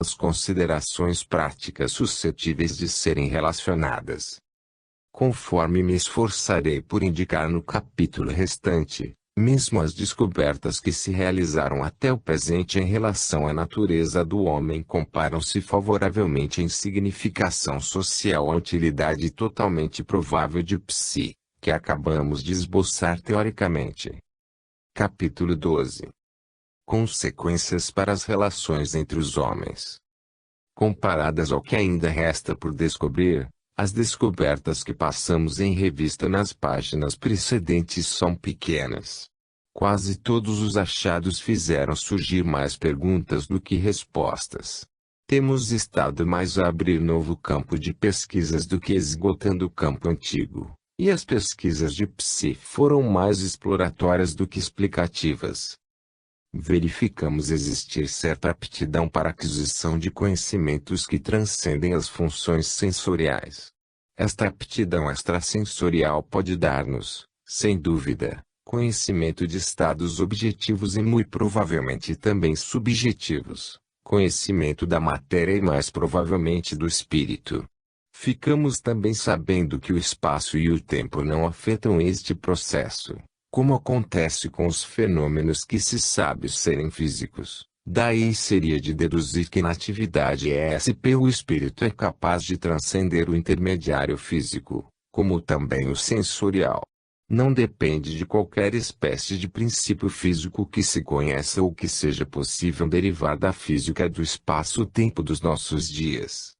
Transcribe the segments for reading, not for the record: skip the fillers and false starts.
as considerações práticas suscetíveis de serem relacionadas. Conforme me esforçarei por indicar no capítulo restante, mesmo as descobertas que se realizaram até o presente em relação à natureza do homem comparam-se favoravelmente em significação social à utilidade totalmente provável de psi, que acabamos de esboçar teoricamente. Capítulo 12. Consequências para as relações entre os homens. Comparadas ao que ainda resta por descobrir, as descobertas que passamos em revista nas páginas precedentes são pequenas. Quase todos os achados fizeram surgir mais perguntas do que respostas. Temos estado mais a abrir novo campo de pesquisas do que esgotando o campo antigo, e as pesquisas de psi foram mais exploratórias do que explicativas. Verificamos existir certa aptidão para a aquisição de conhecimentos que transcendem as funções sensoriais. Esta aptidão extrasensorial pode dar-nos, sem dúvida, conhecimento de estados objetivos e muito provavelmente também subjetivos, conhecimento da matéria e mais provavelmente do espírito. Ficamos também sabendo que o espaço e o tempo não afetam este processo, como acontece com os fenômenos que se sabe serem físicos. Daí seria de deduzir que na atividade ESP o espírito é capaz de transcender o intermediário físico, como também o sensorial. Não depende de qualquer espécie de princípio físico que se conheça ou que seja possível derivar da física do espaço-tempo dos nossos dias.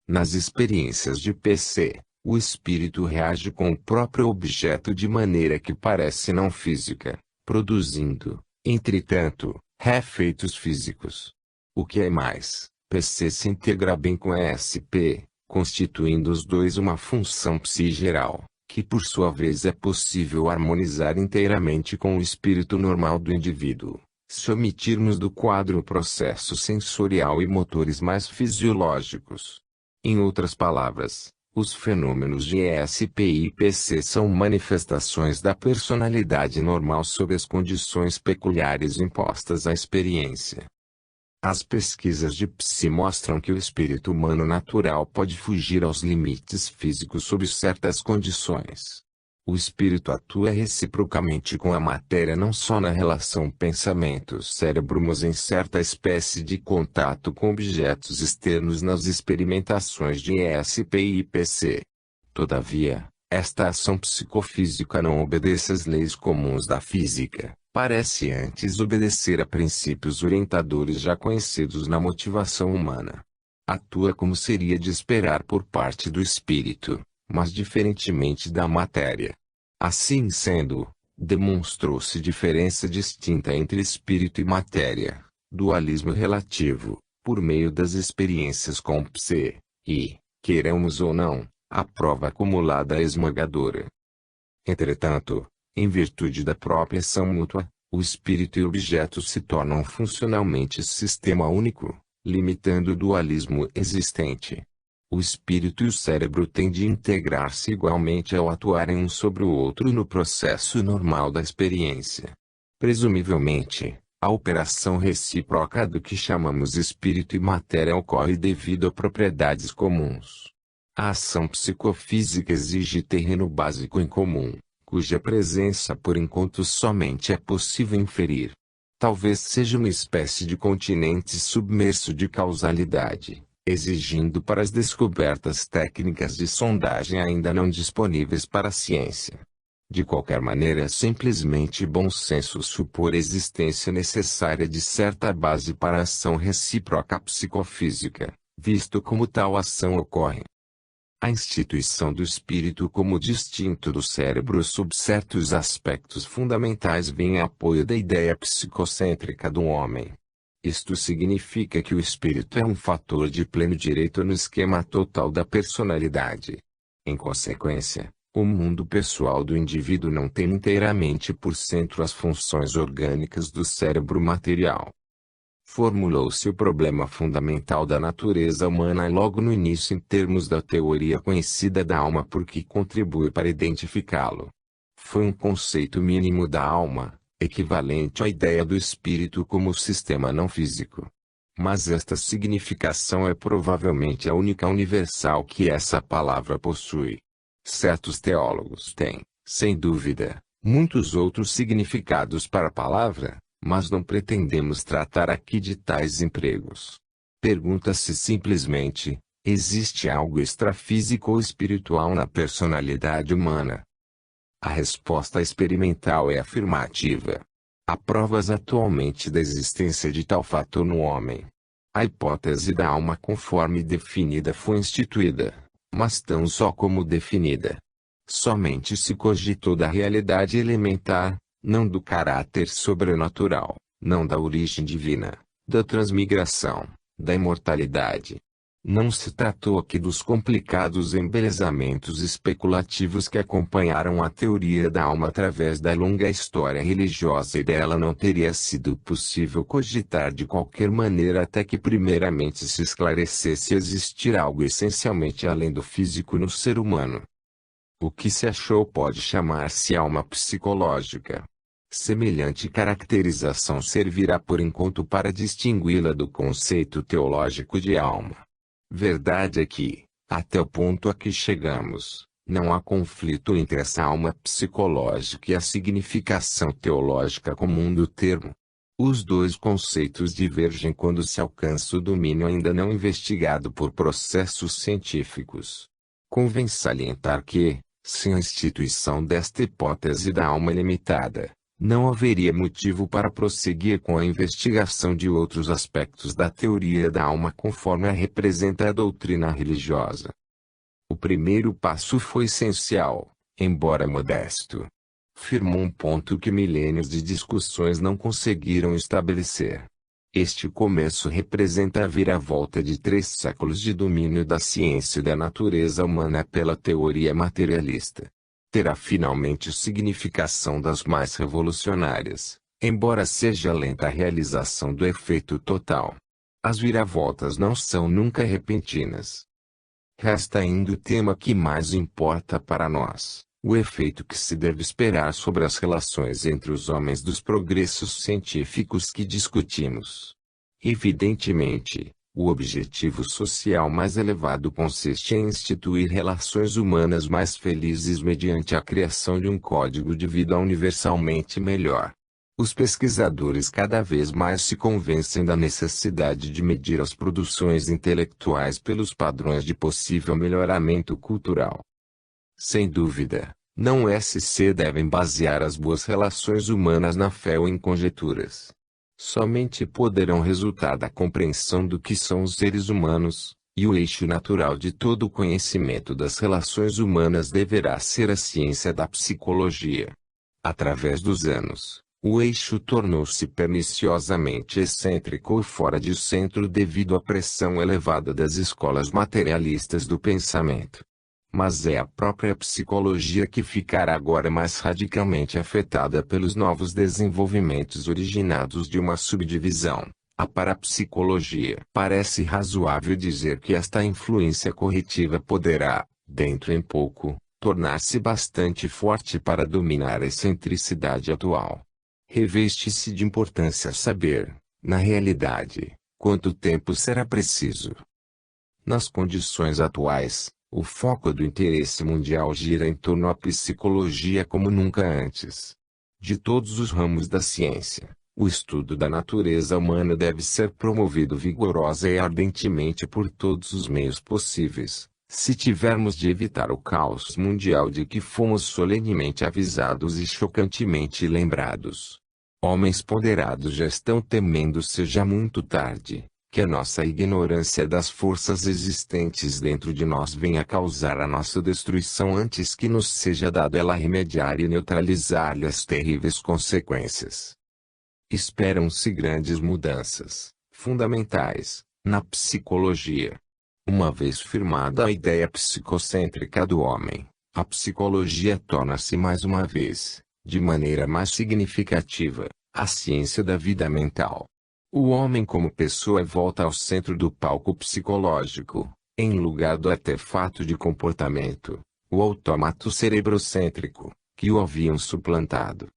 Nas experiências de PC, o espírito reage com o próprio objeto de maneira que parece não física, produzindo, entretanto, efeitos físicos. O que é mais, PC se integra bem com ESP, constituindo os dois uma função psi geral, que por sua vez é possível harmonizar inteiramente com o espírito normal do indivíduo, se omitirmos do quadro o processo sensorial e motores mais fisiológicos. Em outras palavras, os fenômenos de ESP e PC são manifestações da personalidade normal sob as condições peculiares impostas à experiência. As pesquisas de psi mostram que o espírito humano natural pode fugir aos limites físicos sob certas condições. O espírito atua reciprocamente com a matéria não só na relação pensamento-cérebro, mas em certa espécie de contato com objetos externos nas experimentações de ESP e PC. Todavia, esta ação psicofísica não obedece às leis comuns da física, parece antes obedecer a princípios orientadores já conhecidos na motivação humana. Atua como seria de esperar por parte do espírito, mas diferentemente da matéria. Assim sendo, demonstrou-se diferença distinta entre espírito e matéria, dualismo relativo, por meio das experiências com psi, e, queiramos ou não, a prova acumulada é esmagadora. Entretanto, em virtude da própria ação mútua, o espírito e o objeto se tornam funcionalmente sistema único, limitando o dualismo existente. O espírito e o cérebro têm de integrar-se igualmente ao atuarem um sobre o outro no processo normal da experiência. Presumivelmente, a operação recíproca do que chamamos espírito e matéria ocorre devido a propriedades comuns. A ação psicofísica exige terreno básico em comum, cuja presença por enquanto somente é possível inferir. Talvez seja uma espécie de continente submerso de causalidade, exigindo para as descobertas técnicas de sondagem ainda não disponíveis para a ciência. De qualquer maneira, é simplesmente bom senso supor a existência necessária de certa base para a ação recíproca psicofísica, visto como tal ação ocorre. A instituição do espírito como distinto do cérebro sob certos aspectos fundamentais vem em apoio da ideia psicocêntrica do homem. Isto significa que o espírito é um fator de pleno direito no esquema total da personalidade. Em consequência, o mundo pessoal do indivíduo não tem inteiramente por centro as funções orgânicas do cérebro material. Formulou-se o problema fundamental da natureza humana logo no início em termos da teoria conhecida da alma porque contribui para identificá-lo. Foi um conceito mínimo da alma, equivalente à ideia do espírito como sistema não físico. Mas esta significação é provavelmente a única universal que essa palavra possui. Certos teólogos têm, sem dúvida, muitos outros significados para a palavra, mas não pretendemos tratar aqui de tais empregos. Pergunta-se simplesmente: existe algo extrafísico ou espiritual na personalidade humana? A resposta experimental é afirmativa. Há provas atualmente da existência de tal fator no homem. A hipótese da alma conforme definida foi instituída, mas tão só como definida. Somente se cogitou da realidade elementar, não do caráter sobrenatural, não da origem divina, da transmigração, da imortalidade. Não se tratou aqui dos complicados embelezamentos especulativos que acompanharam a teoria da alma através da longa história religiosa, e dela não teria sido possível cogitar de qualquer maneira até que primeiramente se esclarecesse existir algo essencialmente além do físico no ser humano. O que se achou pode chamar-se alma psicológica. Semelhante caracterização servirá por enquanto para distingui-la do conceito teológico de alma. Verdade é que, até o ponto a que chegamos, não há conflito entre essa alma psicológica e a significação teológica comum do termo. Os dois conceitos divergem quando se alcança o domínio ainda não investigado por processos científicos. Convém salientar que, sem a instituição desta hipótese da alma limitada, não haveria motivo para prosseguir com a investigação de outros aspectos da teoria da alma conforme a representa a doutrina religiosa. O primeiro passo foi essencial, embora modesto. Firmou um ponto que milênios de discussões não conseguiram estabelecer. Este começo representa a viravolta de 3 séculos de domínio da ciência da natureza humana pela teoria materialista. Terá finalmente significação das mais revolucionárias, embora seja lenta a realização do efeito total. As viravoltas não são nunca repentinas. Resta ainda o tema que mais importa para nós, o efeito que se deve esperar sobre as relações entre os homens dos progressos científicos que discutimos. Evidentemente, o objetivo social mais elevado consiste em instituir relações humanas mais felizes mediante a criação de um código de vida universalmente melhor. Os pesquisadores cada vez mais se convencem da necessidade de medir as produções intelectuais pelos padrões de possível melhoramento cultural. Sem dúvida, não se devem basear as boas relações humanas na fé ou em conjecturas. Somente poderão resultar da compreensão do que são os seres humanos, e o eixo natural de todo o conhecimento das relações humanas deverá ser a ciência da psicologia. Através dos anos, o eixo tornou-se perniciosamente excêntrico e fora de centro devido à pressão elevada das escolas materialistas do pensamento. Mas é a própria psicologia que ficará agora mais radicalmente afetada pelos novos desenvolvimentos originados de uma subdivisão, a parapsicologia. Parece razoável dizer que esta influência corretiva poderá, dentro em pouco, tornar-se bastante forte para dominar a excentricidade atual. Reveste-se de importância saber, na realidade, quanto tempo será preciso. Nas condições atuais, o foco do interesse mundial gira em torno à psicologia como nunca antes. De todos os ramos da ciência, o estudo da natureza humana deve ser promovido vigorosa e ardentemente por todos os meios possíveis, se tivermos de evitar o caos mundial de que fomos solenemente avisados e chocantemente lembrados. Homens ponderados já estão temendo seja muito tarde, que a nossa ignorância das forças existentes dentro de nós venha causar a nossa destruição antes que nos seja dado ela remediar e neutralizar-lhe as terríveis consequências. Esperam-se grandes mudanças, fundamentais, na psicologia. Uma vez firmada a ideia psicocêntrica do homem, a psicologia torna-se mais uma vez, de maneira mais significativa, a ciência da vida mental. O homem como pessoa volta ao centro do palco psicológico, em lugar do artefato de comportamento, o autômato cerebrocêntrico, que o haviam suplantado.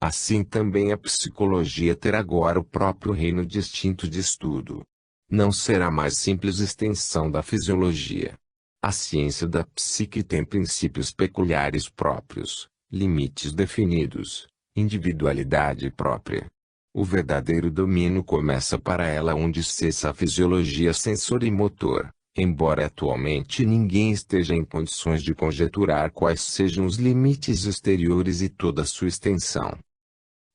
Assim também a psicologia terá agora o próprio reino distinto de estudo, Não será mais simples extensão da fisiologia. A ciência da psique tem princípios peculiares próprios, limites definidos, individualidade própria. O verdadeiro domínio começa para ela onde cessa a fisiologia sensori-motor, embora atualmente ninguém esteja em condições de conjeturar quais sejam os limites exteriores e toda a sua extensão.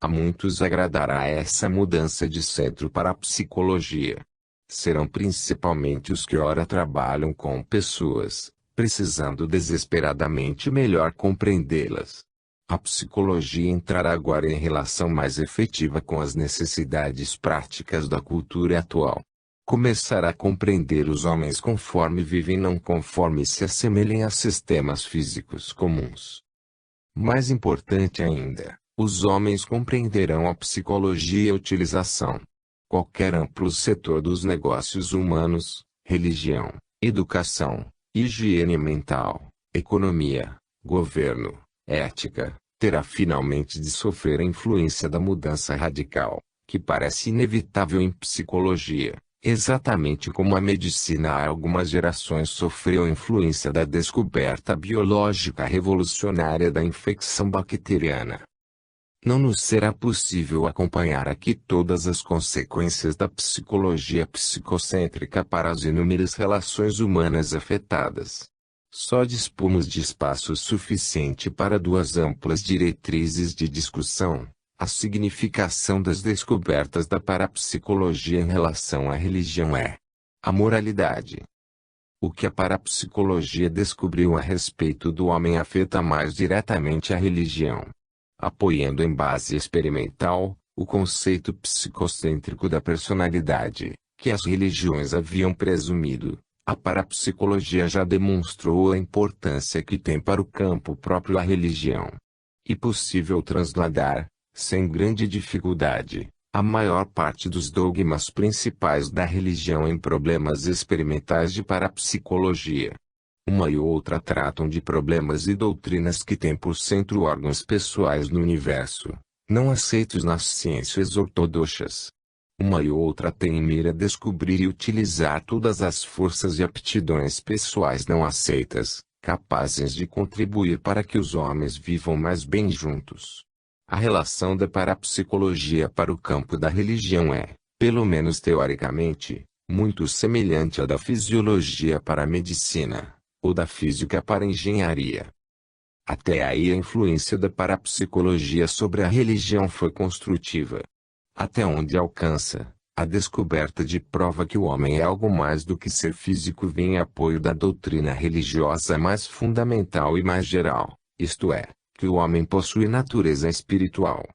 A muitos agradará essa mudança de centro para a psicologia. Serão principalmente os que ora trabalham com pessoas, precisando desesperadamente melhor compreendê-las. A psicologia entrará agora em relação mais efetiva com as necessidades práticas da cultura atual. Começará a compreender os homens conforme vivem, não conforme se assemelhem a sistemas físicos comuns. Mais importante ainda, os homens compreenderão a psicologia e a utilização. Qualquer amplo setor dos negócios humanos, religião, educação, higiene mental, economia, governo, ética, terá finalmente de sofrer a influência da mudança radical, que parece inevitável em psicologia, exatamente como a medicina há algumas gerações sofreu a influência da descoberta biológica revolucionária da infecção bacteriana. Não nos será possível acompanhar aqui todas as consequências da psicologia psicocêntrica para as inúmeras relações humanas afetadas. Só dispomos de espaço suficiente para duas amplas diretrizes de discussão: a significação das descobertas da parapsicologia em relação à religião é a moralidade. O que a parapsicologia descobriu a respeito do homem afeta mais diretamente a religião. Apoiando em base experimental, o conceito psicocêntrico da personalidade, que as religiões haviam presumido, a parapsicologia já demonstrou a importância que tem para o campo próprio a religião. E possível transladar, sem grande dificuldade, a maior parte dos dogmas principais da religião em problemas experimentais de parapsicologia. Uma e outra tratam de problemas e doutrinas que têm por centro órgãos pessoais no universo, não aceitos nas ciências ortodoxas. Uma e outra tem em mira descobrir e utilizar todas as forças e aptidões pessoais não aceitas, capazes de contribuir para que os homens vivam mais bem juntos. A relação da parapsicologia para o campo da religião é, pelo menos teoricamente, muito semelhante à da fisiologia para a medicina, ou da física para a engenharia. Até aí a influência da parapsicologia sobre a religião foi construtiva. Até onde alcança, a descoberta de prova que o homem é algo mais do que ser físico vem em apoio da doutrina religiosa mais fundamental e mais geral, isto é, que o homem possui natureza espiritual.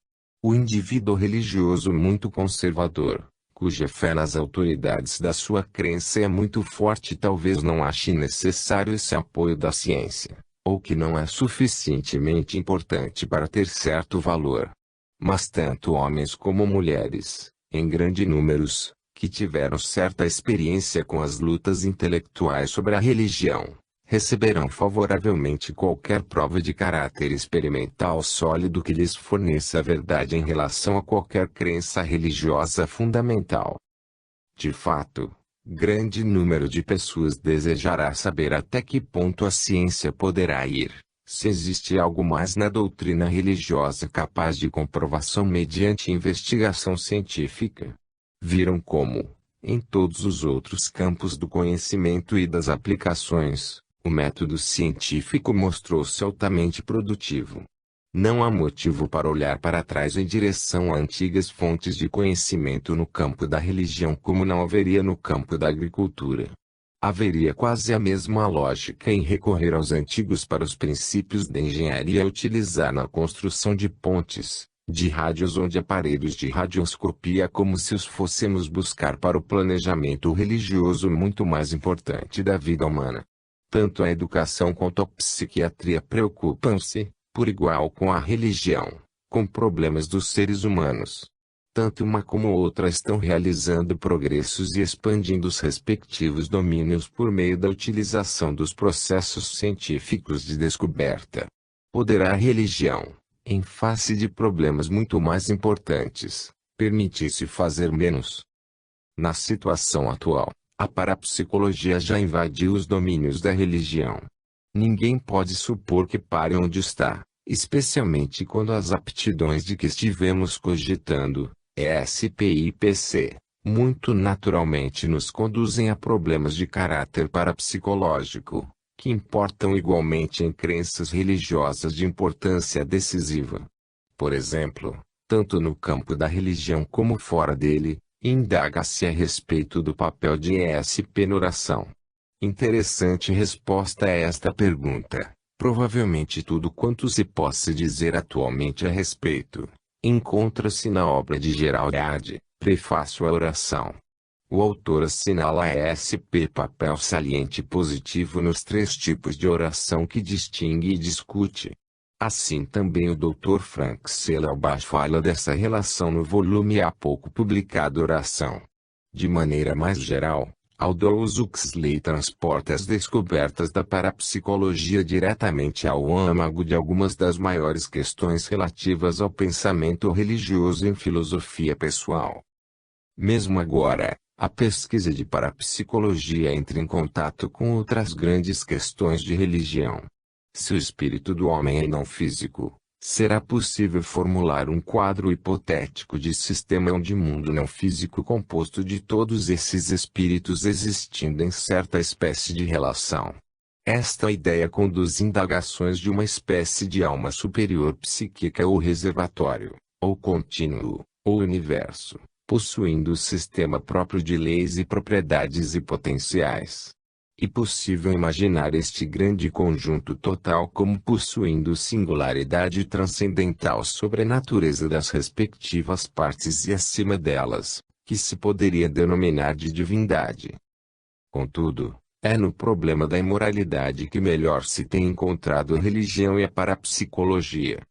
O indivíduo religioso muito conservador, cuja fé nas autoridades da sua crença é muito forte, talvez não ache necessário esse apoio da ciência, ou que não é suficientemente importante para ter certo valor. Mas tanto homens como mulheres, em grande números, que tiveram certa experiência com as lutas intelectuais sobre a religião, receberão favoravelmente qualquer prova de caráter experimental sólido que lhes forneça a verdade em relação a qualquer crença religiosa fundamental. De fato, grande número de pessoas desejará saber até que ponto a ciência poderá ir, se existe algo mais na doutrina religiosa capaz de comprovação mediante investigação científica. Viram como, em todos os outros campos do conhecimento e das aplicações, o método científico mostrou-se altamente produtivo. Não há motivo para olhar para trás em direção a antigas fontes de conhecimento no campo da religião como não haveria no campo da agricultura. Haveria quase a mesma lógica em recorrer aos antigos para os princípios da engenharia e utilizar na construção de pontes, de rádios ou de aparelhos de radioscopia como se os fôssemos buscar para o planejamento religioso muito mais importante da vida humana. Tanto a educação quanto a psiquiatria preocupam-se, por igual com a religião, com problemas dos seres humanos. Tanto uma como outra estão realizando progressos e expandindo os respectivos domínios por meio da utilização dos processos científicos de descoberta. Poderá a religião, em face de problemas muito mais importantes, permitir-se fazer menos? Na situação atual, a parapsicologia já invadiu os domínios da religião. Ninguém pode supor que pare onde está, especialmente quando as aptidões de que estivemos cogitando, ESP e PC, muito naturalmente nos conduzem a problemas de caráter parapsicológico, que importam igualmente em crenças religiosas de importância decisiva. Por exemplo, tanto no campo da religião como fora dele, indaga-se a respeito do papel de ESP na oração. Interessante resposta a esta pergunta. Provavelmente tudo quanto se possa dizer atualmente a respeito, encontra-se na obra de Gerald, Prefácio à Oração. O autor assinala a ESP papel saliente positivo nos 3 tipos de oração que distingue e discute. Assim também o Dr. Frank Sellerbach fala dessa relação no volume há pouco publicado Oração. De maneira mais geral, Aldous Huxley transporta as descobertas da parapsicologia diretamente ao âmago de algumas das maiores questões relativas ao pensamento religioso em filosofia pessoal. Mesmo agora, a pesquisa de parapsicologia entra em contato com outras grandes questões de religião. Se o espírito do homem é não físico, será possível formular um quadro hipotético de sistema de mundo não físico composto de todos esses espíritos existindo em certa espécie de relação. Esta ideia conduz indagações de uma espécie de alma superior psíquica ou reservatório, ou contínuo, ou universo, possuindo o sistema próprio de leis e propriedades e potenciais. E possível imaginar este grande conjunto total como possuindo singularidade transcendental sobre a natureza das respectivas partes e acima delas, que se poderia denominar de divindade. Contudo, é no problema da imoralidade que melhor se tem encontrado a religião e a parapsicologia.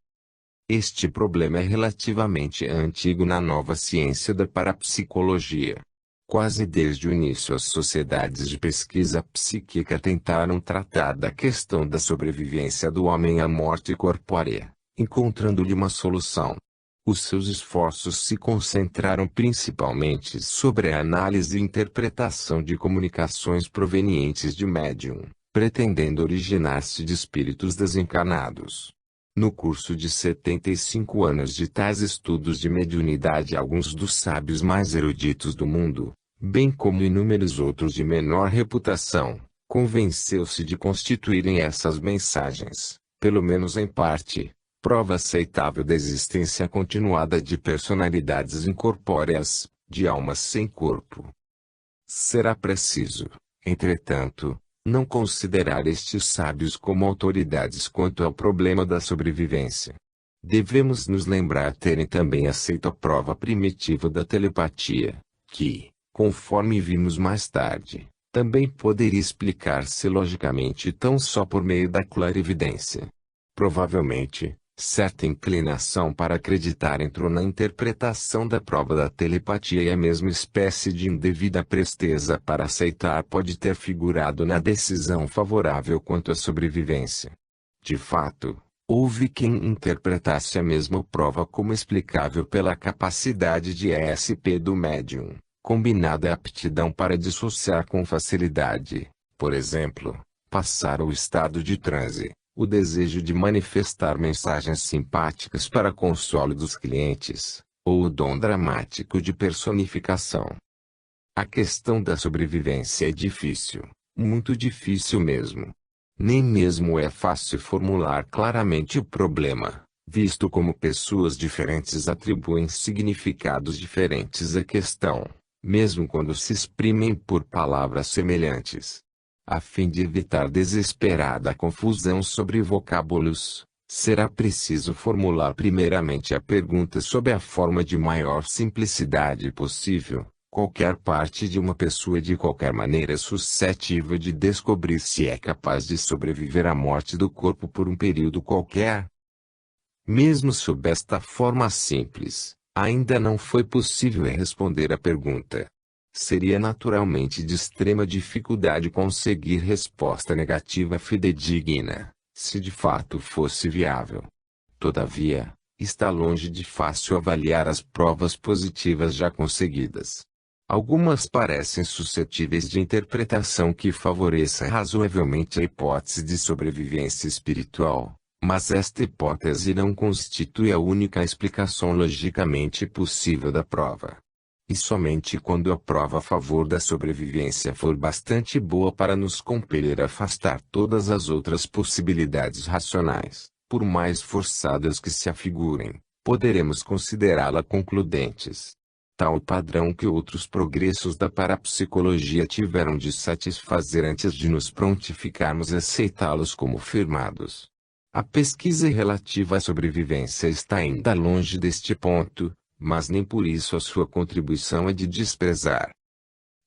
Este problema é relativamente antigo na nova ciência da parapsicologia. Quase desde o início as sociedades de pesquisa psíquica tentaram tratar da questão da sobrevivência do homem à morte corpórea, encontrando-lhe uma solução. Os seus esforços se concentraram principalmente sobre a análise e interpretação de comunicações provenientes de médium, pretendendo originar-se de espíritos desencarnados. No curso de 75 anos de tais estudos de mediunidade, alguns dos sábios mais eruditos do mundo, bem como inúmeros outros de menor reputação, convenceu-se de constituírem essas mensagens, pelo menos em parte, prova aceitável da existência continuada de personalidades incorpóreas, de almas sem corpo. Será preciso, entretanto, não considerar estes sábios como autoridades quanto ao problema da sobrevivência. Devemos nos lembrar terem também aceito a prova primitiva da telepatia, que, conforme vimos mais tarde, também poderia explicar-se logicamente tão só por meio da clarividência. Provavelmente, certa inclinação para acreditar entrou na interpretação da prova da telepatia e a mesma espécie de indevida presteza para aceitar pode ter figurado na decisão favorável quanto à sobrevivência. De fato, houve quem interpretasse a mesma prova como explicável pela capacidade de ESP do médium, combinada à aptidão para dissociar com facilidade, por exemplo, passar o estado de transe. O desejo de manifestar mensagens simpáticas para consolo dos clientes, ou o dom dramático de personificação. A questão da sobrevivência é difícil, muito difícil mesmo. Nem mesmo é fácil formular claramente o problema, visto como pessoas diferentes atribuem significados diferentes à questão, mesmo quando se exprimem por palavras semelhantes. A fim de evitar desesperada confusão sobre vocábulos, será preciso formular primeiramente a pergunta sob a forma de maior simplicidade possível. Qualquer parte de uma pessoa de qualquer maneira é suscetível de descobrir se é capaz de sobreviver à morte do corpo por um período qualquer. Mesmo sob esta forma simples, ainda não foi possível responder a pergunta. Seria naturalmente de extrema dificuldade conseguir resposta negativa fidedigna, se de fato fosse viável. Todavia, está longe de fácil avaliar as provas positivas já conseguidas. Algumas parecem suscetíveis de interpretação que favoreça razoavelmente a hipótese de sobrevivência espiritual, mas esta hipótese não constitui a única explicação logicamente possível da prova. E somente quando a prova a favor da sobrevivência for bastante boa para nos compelir a afastar todas as outras possibilidades racionais, por mais forçadas que se afigurem, poderemos considerá-la concludentes. Tal padrão que outros progressos da parapsicologia tiveram de satisfazer antes de nos prontificarmos a aceitá-los como firmados. A pesquisa relativa à sobrevivência está ainda longe deste ponto, mas nem por isso a sua contribuição é de desprezar.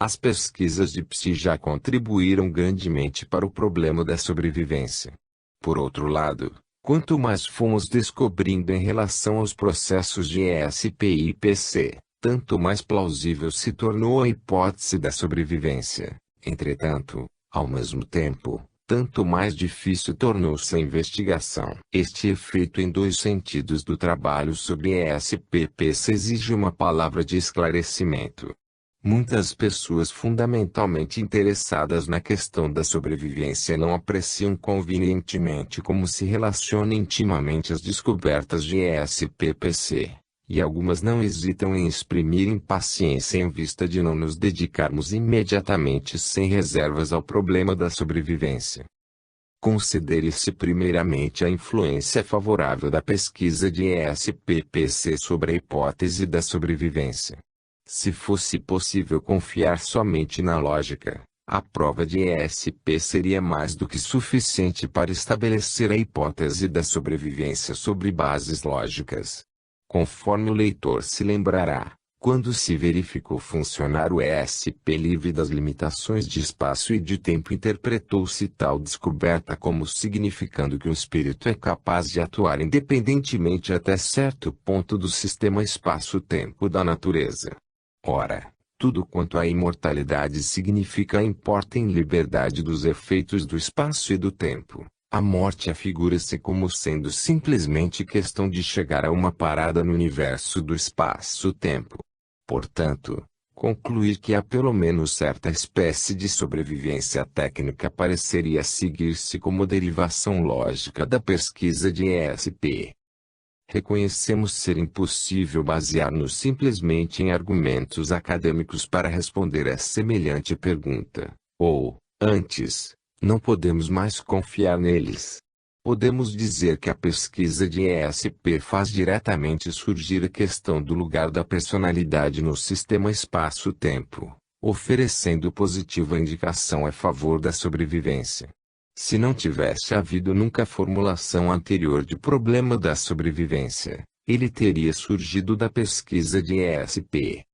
As pesquisas de psi já contribuíram grandemente para o problema da sobrevivência. Por outro lado, quanto mais fomos descobrindo em relação aos processos de ESP e PC, tanto mais plausível se tornou a hipótese da sobrevivência. Entretanto, ao mesmo tempo, tanto mais difícil tornou-se a investigação. Este efeito em dois sentidos do trabalho sobre ESP-PC exige uma palavra de esclarecimento. Muitas pessoas fundamentalmente interessadas na questão da sobrevivência não apreciam convenientemente como se relacionam intimamente as descobertas de ESP-PC. E algumas não hesitam em exprimir impaciência em vista de não nos dedicarmos imediatamente sem reservas ao problema da sobrevivência. Considere-se primeiramente a influência favorável da pesquisa de ESP-PC sobre a hipótese da sobrevivência. Se fosse possível confiar somente na lógica, a prova de ESP seria mais do que suficiente para estabelecer a hipótese da sobrevivência sobre bases lógicas. Conforme o leitor se lembrará, quando se verificou funcionar o ESP livre das limitações de espaço e de tempo, interpretou-se tal descoberta como significando que o espírito é capaz de atuar independentemente até certo ponto do sistema espaço-tempo da natureza. Ora, tudo quanto a imortalidade significa importa em liberdade dos efeitos do espaço e do tempo. A morte afigura-se como sendo simplesmente questão de chegar a uma parada no universo do espaço-tempo. Portanto, concluir que há pelo menos certa espécie de sobrevivência técnica pareceria seguir-se como derivação lógica da pesquisa de ESP. Reconhecemos ser impossível basear-nos simplesmente em argumentos acadêmicos para responder a semelhante pergunta, ou, antes, não podemos mais confiar neles. Podemos dizer que a pesquisa de ESP faz diretamente surgir a questão do lugar da personalidade no sistema espaço-tempo, oferecendo positiva indicação a favor da sobrevivência. Se não tivesse havido nunca a formulação anterior de problema da sobrevivência, ele teria surgido da pesquisa de ESP.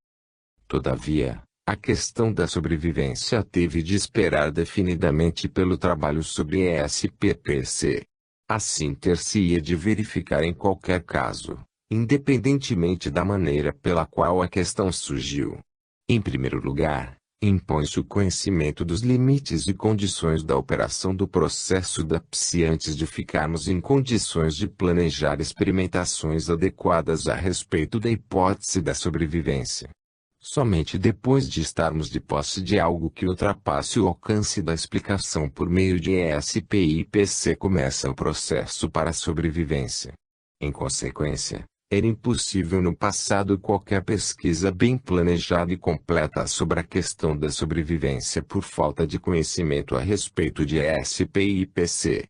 Todavia, a questão da sobrevivência teve de esperar definidamente pelo trabalho sobre ESP-PC. Assim ter-se-ia de verificar em qualquer caso, independentemente da maneira pela qual a questão surgiu. Em primeiro lugar, impõe-se o conhecimento dos limites e condições da operação do processo da psi antes de ficarmos em condições de planejar experimentações adequadas a respeito da hipótese da sobrevivência. Somente depois de estarmos de posse de algo que ultrapasse o alcance da explicação por meio de ESP e PC começa o processo para a sobrevivência. Em consequência, era impossível no passado qualquer pesquisa bem planejada e completa sobre a questão da sobrevivência por falta de conhecimento a respeito de ESP e PC.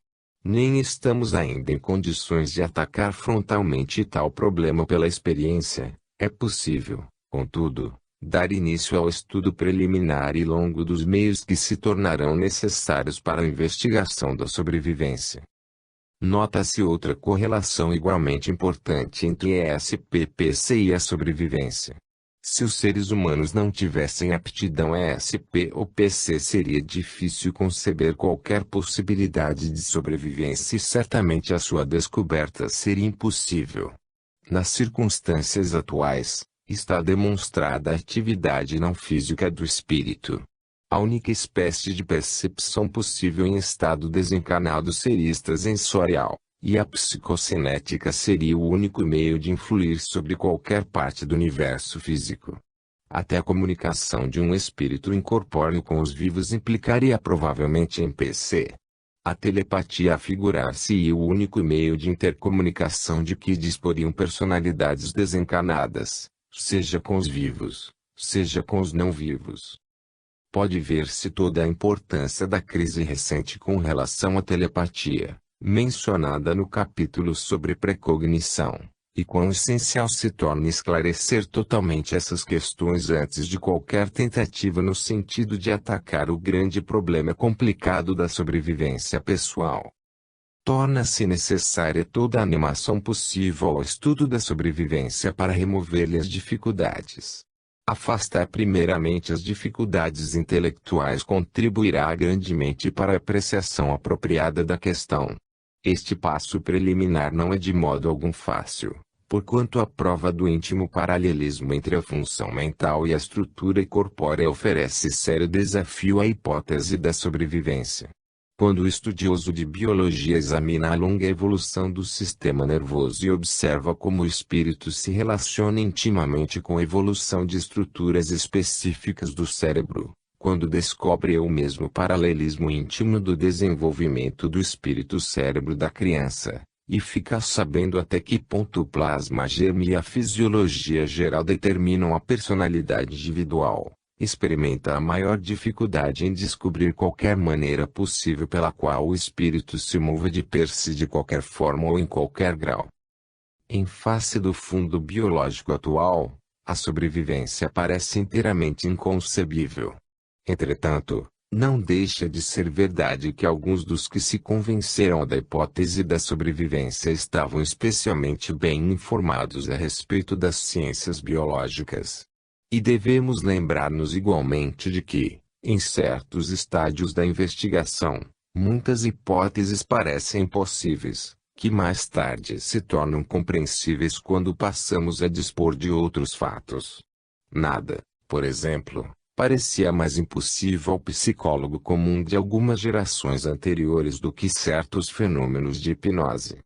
Nem estamos ainda em condições de atacar frontalmente tal problema pela experiência. É possível, contudo, dar início ao estudo preliminar e longo dos meios que se tornarão necessários para a investigação da sobrevivência. Nota-se outra correlação igualmente importante entre ESP-PC e a sobrevivência. Se os seres humanos não tivessem aptidão ESP ou PC, seria difícil conceber qualquer possibilidade de sobrevivência e certamente a sua descoberta seria impossível. Nas circunstâncias atuais, está demonstrada a atividade não física do espírito. A única espécie de percepção possível em estado desencarnado seria extrasensorial, e a psicocinética seria o único meio de influir sobre qualquer parte do universo físico. Até a comunicação de um espírito incorpóreo com os vivos implicaria provavelmente em PC. A telepatia afigurar-se-ia o único meio de intercomunicação de que disporiam personalidades desencarnadas, seja com os vivos, seja com os não vivos. Pode ver-se toda a importância da crise recente com relação à telepatia, mencionada no capítulo sobre precognição, e quão essencial se torna esclarecer totalmente essas questões antes de qualquer tentativa no sentido de atacar o grande problema complicado da sobrevivência pessoal. Torna-se necessária toda a animação possível ao estudo da sobrevivência para remover-lhe as dificuldades. Afastar primeiramente as dificuldades intelectuais contribuirá grandemente para a apreciação apropriada da questão. Este passo preliminar não é de modo algum fácil, porquanto a prova do íntimo paralelismo entre a função mental e a estrutura corpórea oferece sério desafio à hipótese da sobrevivência. Quando o estudioso de biologia examina a longa evolução do sistema nervoso e observa como o espírito se relaciona intimamente com a evolução de estruturas específicas do cérebro, quando descobre o mesmo paralelismo íntimo do desenvolvimento do espírito-cérebro da criança, e fica sabendo até que ponto o plasma germe e a fisiologia geral determinam a personalidade individual, experimenta a maior dificuldade em descobrir qualquer maneira possível pela qual o espírito se mova de per si de qualquer forma ou em qualquer grau. Em face do fundo biológico atual, a sobrevivência parece inteiramente inconcebível. Entretanto, não deixa de ser verdade que alguns dos que se convenceram da hipótese da sobrevivência estavam especialmente bem informados a respeito das ciências biológicas. E devemos lembrar-nos igualmente de que, em certos estádios da investigação, muitas hipóteses parecem possíveis, que mais tarde se tornam compreensíveis quando passamos a dispor de outros fatos. Nada, por exemplo, parecia mais impossível ao psicólogo comum de algumas gerações anteriores do que certos fenômenos de hipnose.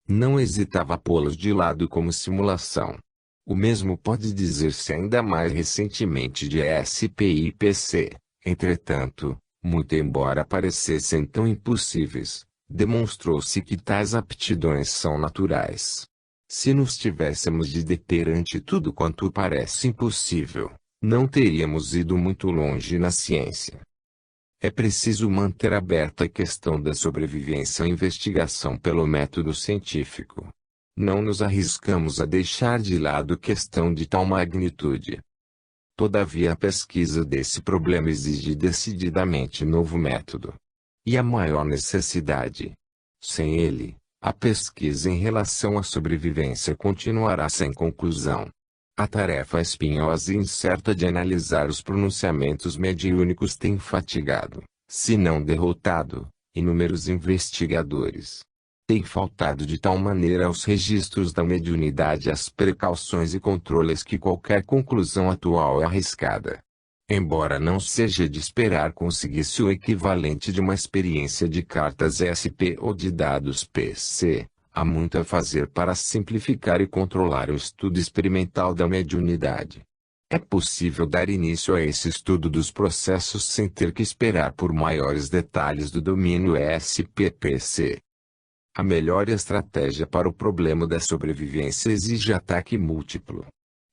Não hesitava a pô-los de lado como simulação. O mesmo pode dizer-se ainda mais recentemente de ESP e PC. Entretanto, muito embora parecessem tão impossíveis, demonstrou-se que tais aptidões são naturais. Se nos tivéssemos de deter ante tudo quanto parece impossível, não teríamos ido muito longe na ciência. É preciso manter aberta a questão da sobrevivência à investigação pelo método científico. Não nos arriscamos a deixar de lado questão de tal magnitude. Todavia a pesquisa desse problema exige decididamente novo método. E a maior necessidade. Sem ele, a pesquisa em relação à sobrevivência continuará sem conclusão. A tarefa espinhosa e incerta de analisar os pronunciamentos mediúnicos tem fatigado, se não derrotado, inúmeros investigadores. Tem faltado de tal maneira aos registros da mediunidade as precauções e controles que qualquer conclusão atual é arriscada. Embora não seja de esperar conseguir-se o equivalente de uma experiência de cartas SP ou de dados PC, há muito a fazer para simplificar e controlar o estudo experimental da mediunidade. É possível dar início a esse estudo dos processos sem ter que esperar por maiores detalhes do domínio SPPC. A melhor estratégia para o problema da sobrevivência exige ataque múltiplo.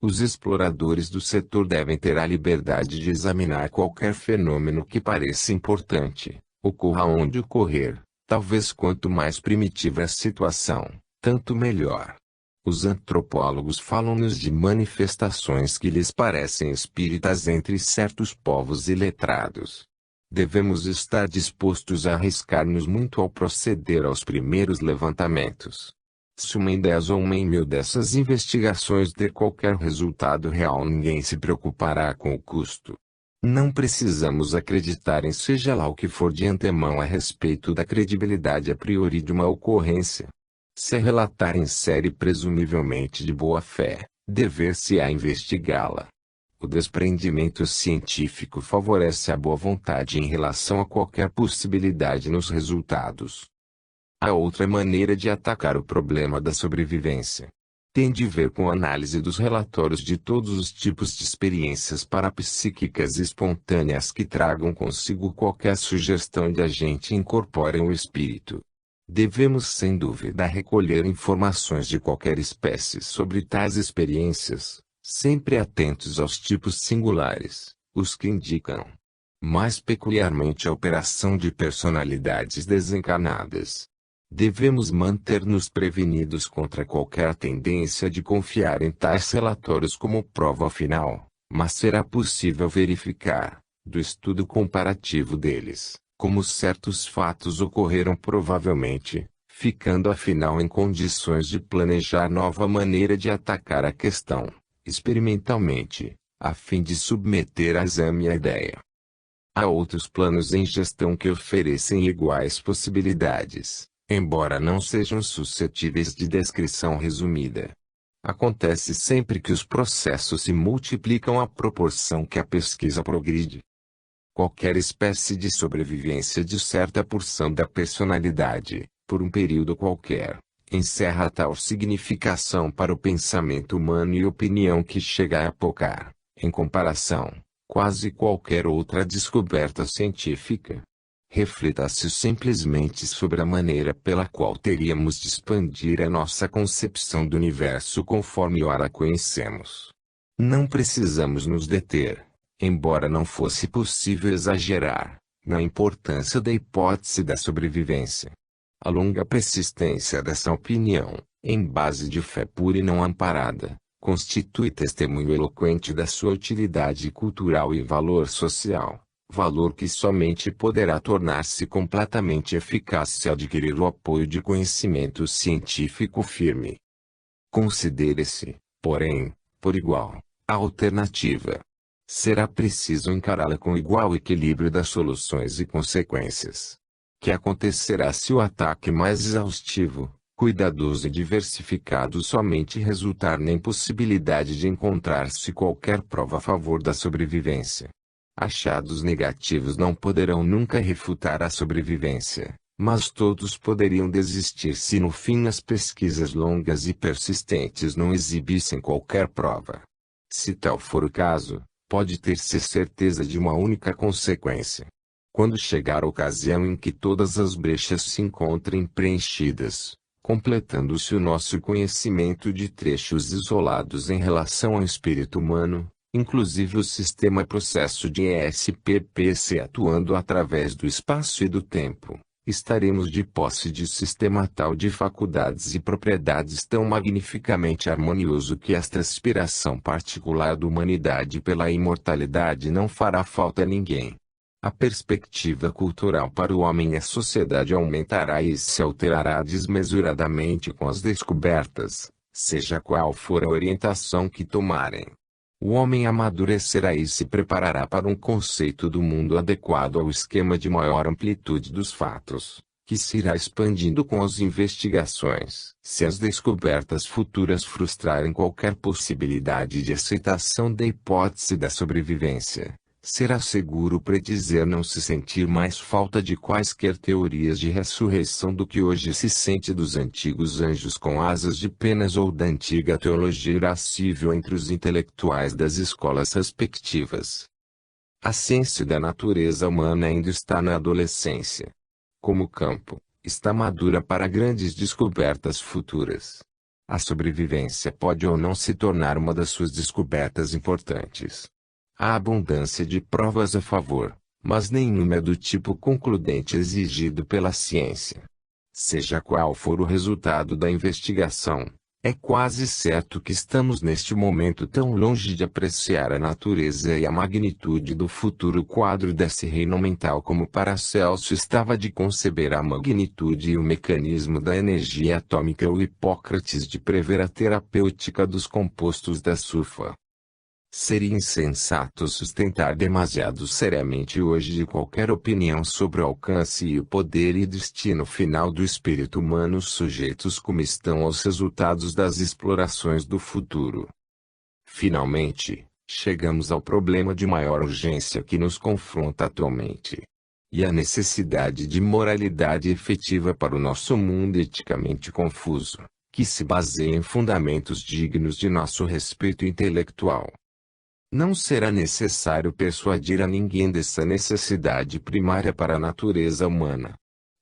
Os exploradores do setor devem ter a liberdade de examinar qualquer fenômeno que pareça importante, ocorra onde ocorrer. Talvez quanto mais primitiva a situação, tanto melhor. Os antropólogos falam-nos de manifestações que lhes parecem espíritas entre certos povos iletrados. Devemos estar dispostos a arriscar-nos muito ao proceder aos primeiros levantamentos. Se uma em 10 ou uma em 1000 dessas investigações der qualquer resultado real, ninguém se preocupará com o custo. Não precisamos acreditar em seja lá o que for de antemão a respeito da credibilidade a priori de uma ocorrência. Se relatar em série presumivelmente de boa fé, dever-se-á investigá-la. O desprendimento científico favorece a boa vontade em relação a qualquer possibilidade nos resultados. Há outra maneira de atacar o problema da sobrevivência. tem de ver com a análise dos relatórios de todos os tipos de experiências parapsíquicas espontâneas que tragam consigo qualquer sugestão de agente incorpóreo ou espírito. Devemos sem dúvida recolher informações de qualquer espécie sobre tais experiências, sempre atentos aos tipos singulares, os que indicam, mais peculiarmente a operação de personalidades desencarnadas. Devemos manter-nos prevenidos contra qualquer tendência de confiar em tais relatórios como prova final, mas será possível verificar, do estudo comparativo deles, como certos fatos ocorreram provavelmente, ficando afinal em condições de planejar nova maneira de atacar a questão, experimentalmente, a fim de submeter a exame a ideia. Há outros planos em gestão que oferecem iguais possibilidades, embora não sejam suscetíveis de descrição resumida. Acontece sempre que os processos se multiplicam à proporção que a pesquisa progride. Qualquer espécie de sobrevivência de certa porção da personalidade, por um período qualquer, encerra tal significação para o pensamento humano e opinião que chega a apocar, em comparação, quase qualquer outra descoberta científica. Reflita-se simplesmente sobre a maneira pela qual teríamos de expandir a nossa concepção do universo conforme ora a conhecemos. Não precisamos nos deter, embora não fosse possível exagerar, na importância da hipótese da sobrevivência. A longa persistência dessa opinião, em base de fé pura e não amparada, constitui testemunho eloquente da sua utilidade cultural e valor social. Valor que somente poderá tornar-se completamente eficaz se adquirir o apoio de conhecimento científico firme. Considere-se, porém, por igual, a alternativa. Será preciso encará-la com igual equilíbrio das soluções e consequências. Que acontecerá se o ataque mais exaustivo, cuidadoso e diversificado somente resultar na impossibilidade de encontrar-se qualquer prova a favor da sobrevivência? Achados negativos não poderão nunca refutar a sobrevivência, mas todos poderiam desistir se no fim as pesquisas longas e persistentes não exibissem qualquer prova. Se tal for o caso, pode ter-se certeza de uma única consequência. Quando chegar a ocasião em que todas as brechas se encontrem preenchidas, completando-se o nosso conhecimento de trechos isolados em relação ao espírito humano, inclusive o sistema processo de ESPPC atuando através do espaço e do tempo, estaremos de posse de sistema tal de faculdades e propriedades tão magnificamente harmonioso que esta aspiração particular da humanidade pela imortalidade não fará falta a ninguém. A perspectiva cultural para o homem e a sociedade aumentará e se alterará desmesuradamente com as descobertas, seja qual for a orientação que tomarem. O homem amadurecerá e se preparará para um conceito do mundo adequado ao esquema de maior amplitude dos fatos, que se irá expandindo com as investigações. Se as descobertas futuras frustrarem qualquer possibilidade de aceitação da hipótese da sobrevivência, será seguro predizer não se sentir mais falta de quaisquer teorias de ressurreição do que hoje se sente dos antigos anjos com asas de penas ou da antiga teologia irascível entre os intelectuais das escolas respectivas. A ciência da natureza humana ainda está na adolescência. Como campo, está madura para grandes descobertas futuras. A sobrevivência pode ou não se tornar uma das suas descobertas importantes. Há abundância de provas a favor, mas nenhuma é do tipo concludente exigido pela ciência. Seja qual for o resultado da investigação, é quase certo que estamos neste momento tão longe de apreciar a natureza e a magnitude do futuro quadro desse reino mental como Paracelso estava de conceber a magnitude e o mecanismo da energia atômica ou Hipócrates de prever a terapêutica dos compostos da sulfa. Seria insensato sustentar demasiado seriamente hoje de qualquer opinião sobre o alcance e o poder e destino final do espírito humano sujeitos como estão aos resultados das explorações do futuro. Finalmente, chegamos ao problema de maior urgência que nos confronta atualmente. E a necessidade de moralidade efetiva para o nosso mundo eticamente confuso, que se baseie em fundamentos dignos de nosso respeito intelectual. Não será necessário persuadir a ninguém dessa necessidade primária para a natureza humana.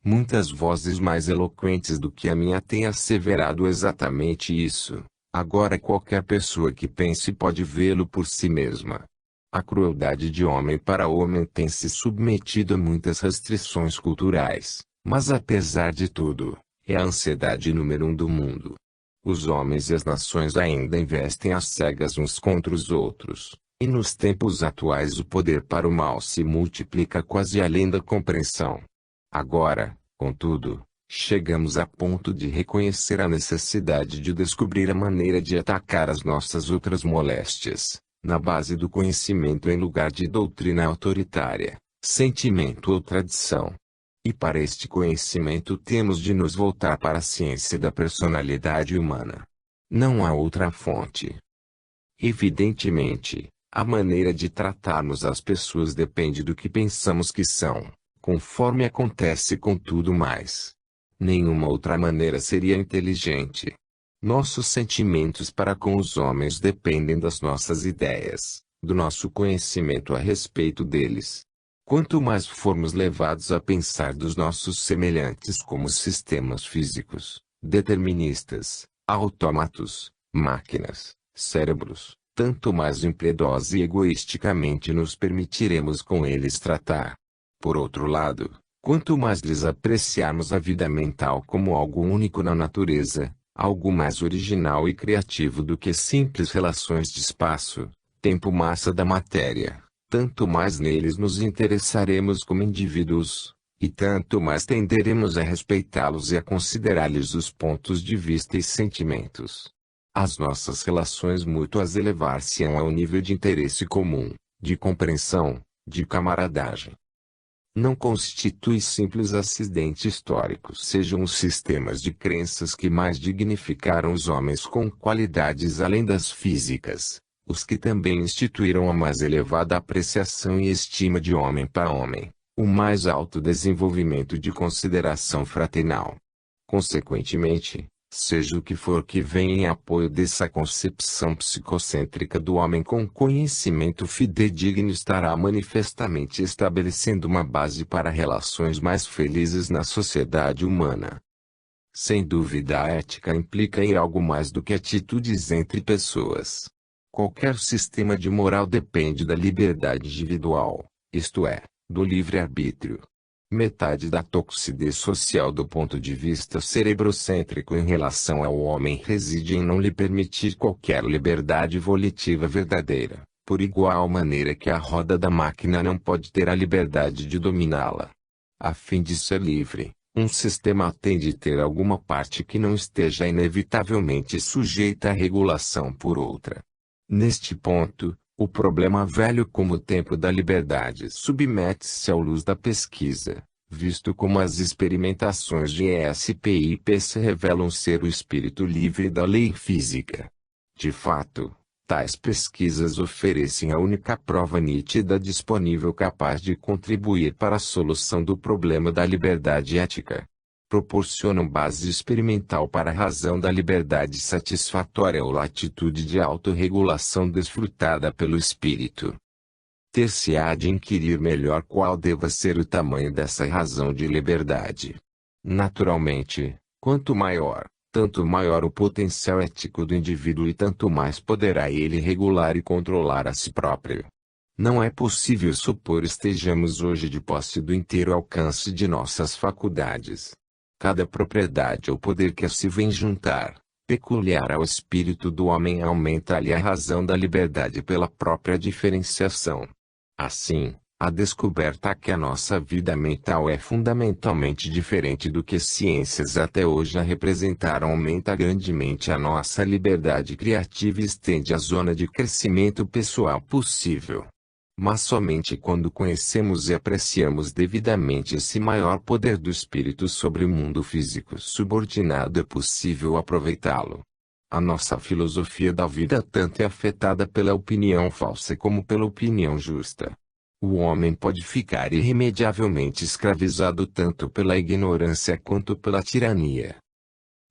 Muitas vozes mais eloquentes do que a minha têm asseverado exatamente isso. Agora qualquer pessoa que pense pode vê-lo por si mesma. A crueldade de homem para homem tem se submetido a muitas restrições culturais, mas apesar de tudo, é a ansiedade número 1 do mundo. Os homens e as nações ainda investem às cegas uns contra os outros, e nos tempos atuais o poder para o mal se multiplica quase além da compreensão. Agora, contudo, chegamos a ponto de reconhecer a necessidade de descobrir a maneira de atacar as nossas outras moléstias, na base do conhecimento em lugar de doutrina autoritária, sentimento ou tradição. E para este conhecimento temos de nos voltar para a ciência da personalidade humana. Não há outra fonte. Evidentemente, a maneira de tratarmos as pessoas depende do que pensamos que são, conforme acontece com tudo mais. Nenhuma outra maneira seria inteligente. Nossos sentimentos para com os homens dependem das nossas ideias, do nosso conhecimento a respeito deles. Quanto mais formos levados a pensar dos nossos semelhantes como sistemas físicos, deterministas, autômatos, máquinas, cérebros, tanto mais impiedosa e egoisticamente nos permitiremos com eles tratar. Por outro lado, quanto mais lhes apreciarmos a vida mental como algo único na natureza, algo mais original e criativo do que simples relações de espaço, tempo, massa da matéria, tanto mais neles nos interessaremos como indivíduos, e tanto mais tenderemos a respeitá-los e a considerar-lhes os pontos de vista e sentimentos. As nossas relações mútuas elevar-se-ão ao nível de interesse comum, de compreensão, de camaradagem. Não constitui simples acidentes históricos, sejam os sistemas de crenças que mais dignificaram os homens com qualidades além das físicas, os que também instituíram a mais elevada apreciação e estima de homem para homem, o mais alto desenvolvimento de consideração fraternal. Consequentemente, seja o que for que venha em apoio dessa concepção psicocêntrica do homem com conhecimento fidedigno estará manifestamente estabelecendo uma base para relações mais felizes na sociedade humana. Sem dúvida a ética implica em algo mais do que atitudes entre pessoas. Qualquer sistema de moral depende da liberdade individual, isto é, do livre-arbítrio. Metade da toxidez social do ponto de vista cerebrocêntrico em relação ao homem reside em não lhe permitir qualquer liberdade volitiva verdadeira, por igual maneira que a roda da máquina não pode ter a liberdade de dominá-la. A fim de ser livre, um sistema tem de ter alguma parte que não esteja inevitavelmente sujeita à regulação por outra. Neste ponto, o problema velho como o tempo da liberdade submete-se à luz da pesquisa, visto como as experimentações de ESP e IPC revelam ser o espírito livre da lei física. De fato, tais pesquisas oferecem a única prova nítida disponível capaz de contribuir para a solução do problema da liberdade ética. Proporcionam base experimental para a razão da liberdade satisfatória ou latitude de autorregulação desfrutada pelo espírito. Ter-se-á de inquirir melhor qual deva ser o tamanho dessa razão de liberdade. Naturalmente, quanto maior, tanto maior o potencial ético do indivíduo e tanto mais poderá ele regular e controlar a si próprio. Não é possível supor estejamos hoje de posse do inteiro alcance de nossas faculdades. Cada propriedade ou poder que se vem juntar, peculiar ao espírito do homem aumenta-lhe a razão da liberdade pela própria diferenciação. Assim, a descoberta que a nossa vida mental é fundamentalmente diferente do que ciências até hoje a representaram aumenta grandemente a nossa liberdade criativa e estende a zona de crescimento pessoal possível. Mas somente quando conhecemos e apreciamos devidamente esse maior poder do espírito sobre o mundo físico subordinado é possível aproveitá-lo. A nossa filosofia da vida tanto é afetada pela opinião falsa como pela opinião justa. O homem pode ficar irremediavelmente escravizado tanto pela ignorância quanto pela tirania.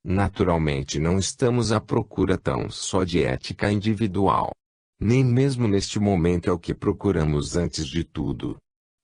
Naturalmente não estamos à procura tão só de ética individual. Nem mesmo neste momento é o que procuramos antes de tudo.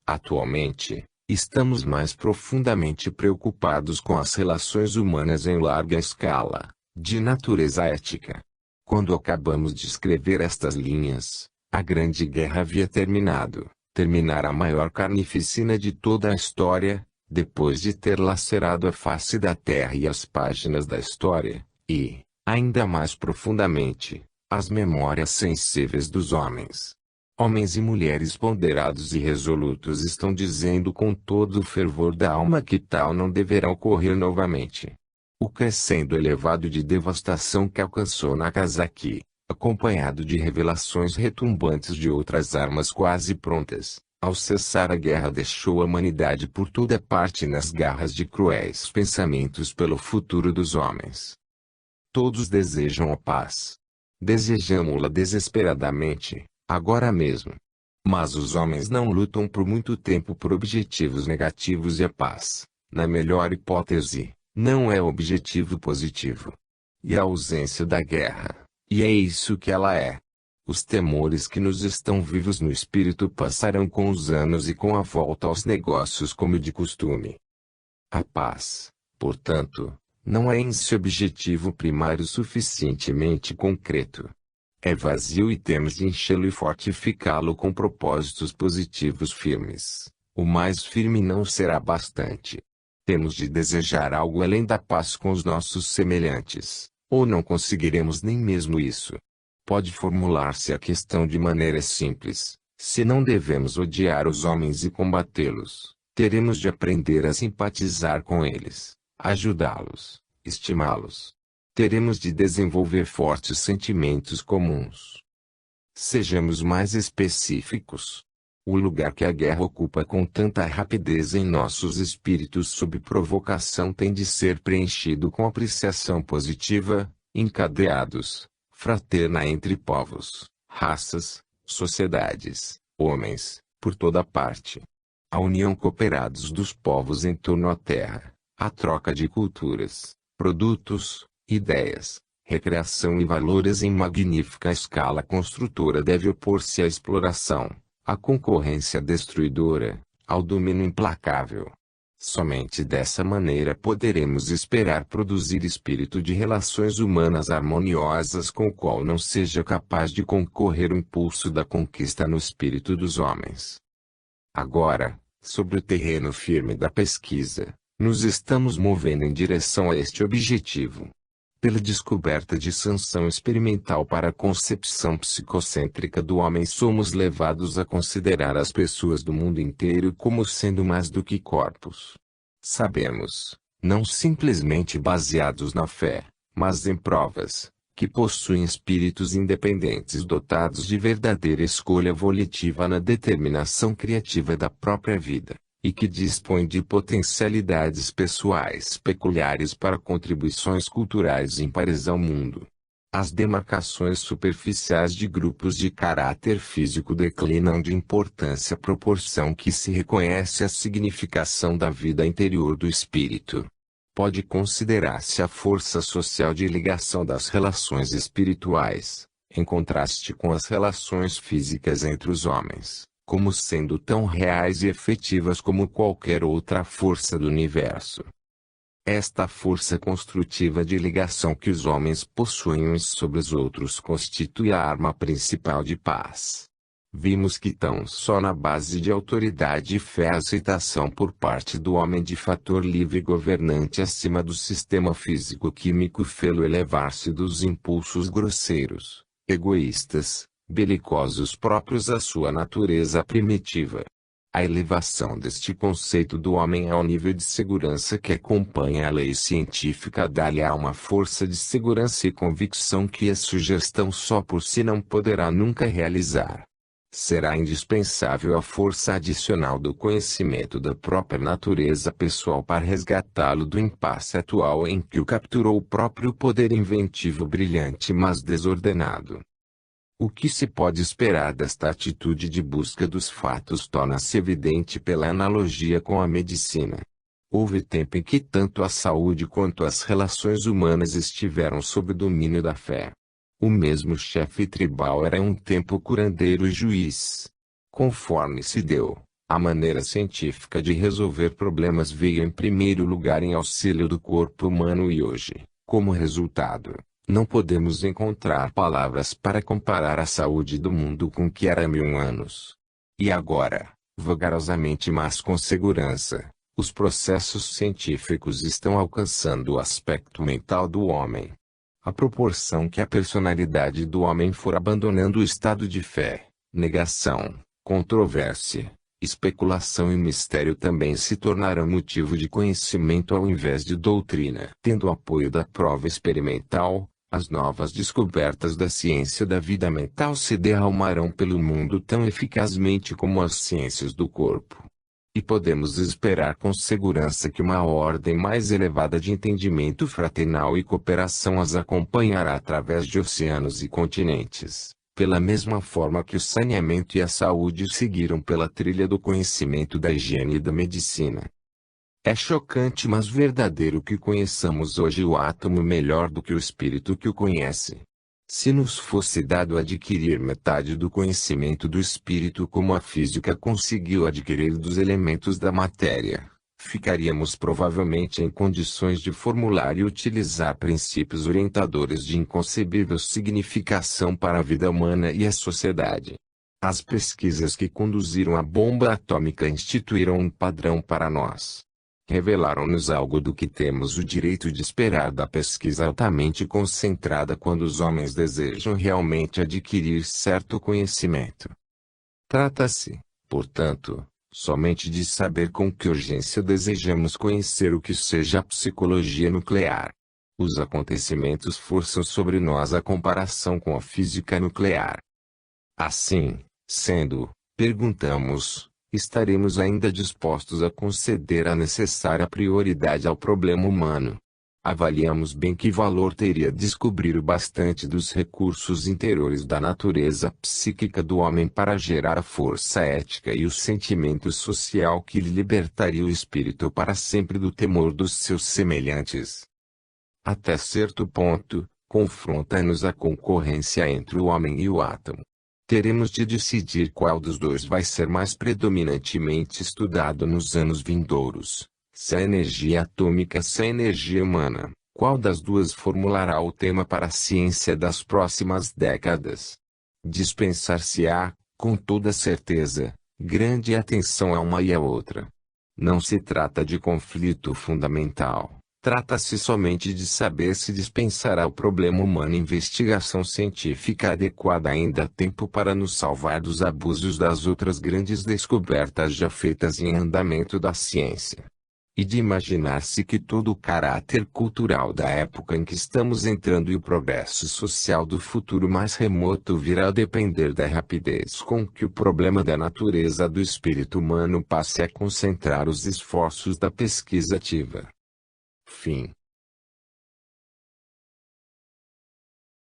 Atualmente, estamos mais profundamente preocupados com as relações humanas em larga escala, de natureza ética. Quando acabamos de escrever estas linhas, a Grande Guerra havia terminado, terminara a maior carnificina de toda a história, depois de ter lacerado a face da Terra e as páginas da história, e, ainda mais profundamente, as memórias sensíveis dos homens. Homens e mulheres ponderados e resolutos estão dizendo com todo o fervor da alma que tal não deverá ocorrer novamente. O crescendo elevado de devastação que alcançou Nagasaki, acompanhado de revelações retumbantes de outras armas quase prontas, ao cessar a guerra deixou a humanidade por toda parte nas garras de cruéis pensamentos pelo futuro dos homens. Todos desejam a paz. Desejamo-la desesperadamente, agora mesmo. Mas os homens não lutam por muito tempo por objetivos negativos e a paz, na melhor hipótese, não é objetivo positivo. E a ausência da guerra, e é isso que ela é. Os temores que nos estão vivos no espírito passarão com os anos e com a volta aos negócios como de costume. A paz, portanto, não é em si objetivo primário suficientemente concreto. É vazio e temos de enchê-lo e fortificá-lo com propósitos positivos firmes. O mais firme não será bastante. Temos de desejar algo além da paz com os nossos semelhantes, ou não conseguiremos nem mesmo isso. Pode formular-se a questão de maneira simples: se não devemos odiar os homens e combatê-los, teremos de aprender a simpatizar com eles, ajudá-los, estimá-los. Teremos de desenvolver fortes sentimentos comuns. Sejamos mais específicos. O lugar que a guerra ocupa com tanta rapidez em nossos espíritos sob provocação tem de ser preenchido com apreciação positiva, encadeados, fraterna entre povos, raças, sociedades, homens, por toda parte. A união cooperados dos povos em torno à terra, a troca de culturas, produtos, ideias, recreação e valores em magnífica escala construtora deve opor-se à exploração, à concorrência destruidora, ao domínio implacável. Somente dessa maneira poderemos esperar produzir espírito de relações humanas harmoniosas com o qual não seja capaz de concorrer o impulso da conquista no espírito dos homens. Agora, sobre o terreno firme da pesquisa, nos estamos movendo em direção a este objetivo. Pela descoberta de sanção experimental para a concepção psicocêntrica do homem, somos levados a considerar as pessoas do mundo inteiro como sendo mais do que corpos. Sabemos, não simplesmente baseados na fé, mas em provas, que possuem espíritos independentes dotados de verdadeira escolha volitiva na determinação criativa da própria vida, e que dispõem de potencialidades pessoais peculiares para contribuições culturais ímpares ao mundo. As demarcações superficiais de grupos de caráter físico declinam de importância à proporção que se reconhece a significação da vida interior do espírito. Pode considerar-se a força social de ligação das relações espirituais, em contraste com as relações físicas entre os homens, como sendo tão reais e efetivas como qualquer outra força do universo. Esta força construtiva de ligação que os homens possuem uns sobre os outros constitui a arma principal de paz. Vimos que tão só na base de autoridade e fé a aceitação por parte do homem de fator livre governante acima do sistema físico-químico fê-lo elevar-se dos impulsos grosseiros, egoístas, belicosos próprios à sua natureza primitiva. A elevação deste conceito do homem ao nível de segurança que acompanha a lei científica dá-lhe uma força de segurança e convicção que a sugestão só por si não poderá nunca realizar. Será indispensável a força adicional do conhecimento da própria natureza pessoal para resgatá-lo do impasse atual em que o capturou o próprio poder inventivo brilhante mas desordenado. O que se pode esperar desta atitude de busca dos fatos torna-se evidente pela analogia com a medicina. Houve tempo em que tanto a saúde quanto as relações humanas estiveram sob o domínio da fé. O mesmo chefe tribal era um tempo curandeiro e juiz. Conforme se deu, a maneira científica de resolver problemas veio em primeiro lugar em auxílio do corpo humano e hoje, como resultado, não podemos encontrar palavras para comparar a saúde do mundo com o que era há 1000 anos. E agora, vagarosamente mas com segurança, os processos científicos estão alcançando o aspecto mental do homem. À proporção que a personalidade do homem for abandonando o estado de fé, negação, controvérsia, especulação e mistério também se tornarão motivo de conhecimento ao invés de doutrina. Tendo o apoio da prova experimental, as novas descobertas da ciência da vida mental se derramarão pelo mundo tão eficazmente como as ciências do corpo. E podemos esperar com segurança que uma ordem mais elevada de entendimento fraternal e cooperação as acompanhará através de oceanos e continentes, pela mesma forma que o saneamento e a saúde seguiram pela trilha do conhecimento da higiene e da medicina. É chocante mas verdadeiro que conheçamos hoje o átomo melhor do que o espírito que o conhece. Se nos fosse dado adquirir metade do conhecimento do espírito como a física conseguiu adquirir dos elementos da matéria, ficaríamos provavelmente em condições de formular e utilizar princípios orientadores de inconcebível significação para a vida humana e a sociedade. As pesquisas que conduziram à bomba atômica instituíram um padrão para nós. Revelaram-nos algo do que temos o direito de esperar da pesquisa altamente concentrada quando os homens desejam realmente adquirir certo conhecimento. Trata-se, portanto, somente de saber com que urgência desejamos conhecer o que seja a psicologia nuclear. Os acontecimentos forçam sobre nós a comparação com a física nuclear. Assim, sendo, perguntamos, estaremos ainda dispostos a conceder a necessária prioridade ao problema humano? Avaliamos bem que valor teria descobrir o bastante dos recursos interiores da natureza psíquica do homem para gerar a força ética e o sentimento social que lhe libertaria o espírito para sempre do temor dos seus semelhantes. Até certo ponto, confronta-nos a concorrência entre o homem e o átomo. Teremos de decidir qual dos dois vai ser mais predominantemente estudado nos anos vindouros, se a energia atômica ou se a energia humana, qual das duas formulará o tema para a ciência das próximas décadas. Dispensar-se-á, com toda certeza, grande atenção a uma e a outra. Não se trata de conflito fundamental. Trata-se somente de saber se dispensará o problema humano investigação científica adequada ainda há tempo para nos salvar dos abusos das outras grandes descobertas já feitas em andamento da ciência. E de imaginar-se que todo o caráter cultural da época em que estamos entrando e o progresso social do futuro mais remoto virá a depender da rapidez com que o problema da natureza do espírito humano passe a concentrar os esforços da pesquisa ativa. Fim.